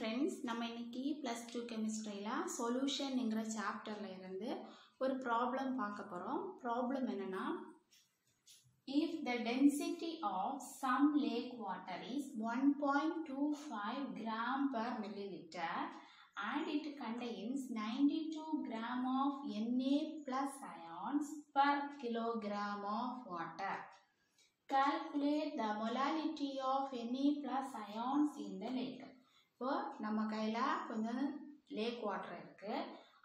friends, நம்ம இன்னைக்கு plus 2 chemistryல solutionங்கிற chapterல இருந்து ஒரு problem பார்க்க போறோம். problem என்னன்னா, if the density of some lake water is 1.25 gram per milliliter and it contains 92 gram of Na plus ions per kilogram of water. Calculate the molality of Na plus ions in the lake. இப்போ நம்ம கையில கொஞ்சம் lakh water இருக்கு.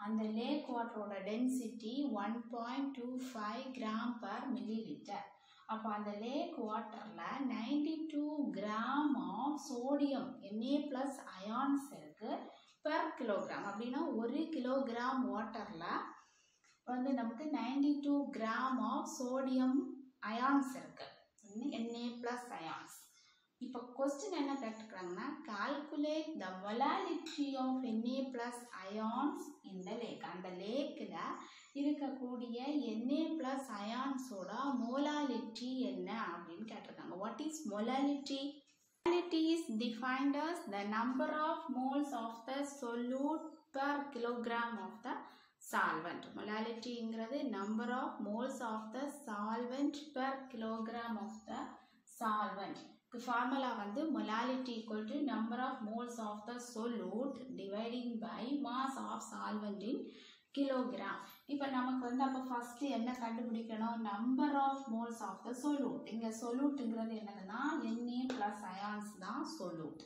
அந்த லேக் வாட்டரோட density 1.25 gram per millilitre. அப்போ அந்த lake வாட்டர்ல 92 gram of sodium Na plus ions இருக்கு பெர் கிலோகிராம். அப்படின்னா ஒரு கிலோகிராம் வாட்டர்ல வந்து நமக்கு 92 கிராம் ஆஃப் சோடியம் அயான்ஸ் இருக்கு. Na plus ions. இப்போ क्वेश्चन என்ன கேட்டிருக்காங்கன்னா, calculate the molality of Na plus ions in the lake. அந்த லேக்ல இருக்கக்கூடிய Na plus ionsோட molality என்ன அப்படின்னு கேட்டிருக்காங்க. What is molality? Molality is defined as the number of moles of the solute per kilogram of the solvent. Molality இங்கிறது number of moles of the solvent per kilogram of the solvent. Formula வந்து molality equal to number of moles of the solute dividing by mass of solvent in kilogram. இப்போ நமக்கு வந்து அப்போ first என்ன கண்டுபிடிக்கணும், number of moles of the solute. இங்க soluteங்கிறது என்னதுன்னா Na plus ions தான் solute.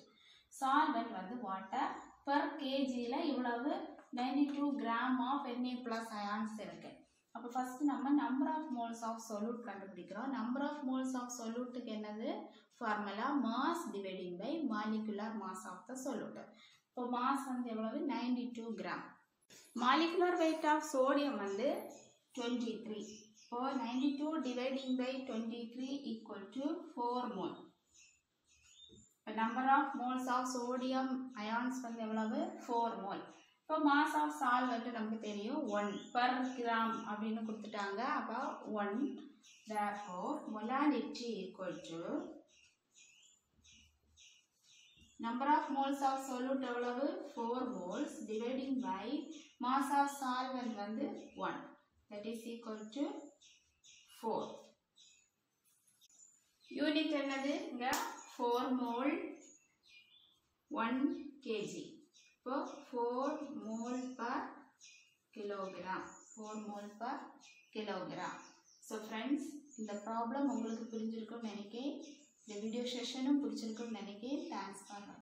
Solvent வந்து water per kgல இவ்வளவு 92 gram of Na plus ions இருக்கு. அப்போ ஃபர்ஸ்ட் நம்ம number of moles of solute கண்டுபிடிக்கிறோம். number of moles of soluteக்கு என்னது formula mass dividing by molecular mass of the solute. இப்போ mass வந்து எவ்வளவு 92 gram. molecular weight of sodium வந்து 23. இப்போ 92 dividing by 23 equal to 4 mole. இப்போ number of moles of sodium ions வந்து எவ்வளவு 4 mole. இப்போ mass of solvent நமக்கு தெரியும் 1 per gram அப்படின்னு கொடுத்துட்டாங்க. அப்போ 1. Therefore molality equal to number of moles of solute எவ்வளவு 4 moles dividing by mass of solvent வந்து 1. That is equal to 4. Unit என்னது இங்க 4 mole 1 kg. இப்போ 4 mole per kilogram. 4 mole per kilogram. So friends, இந்த problem உங்களுக்கு புரிஞ்சிருக்கும்னு நினைக்கிறேன். இந்த வீடியோ செஷனும் பிடிச்சிருக்கும்னு நினைக்கிறேன். Thanks for watching.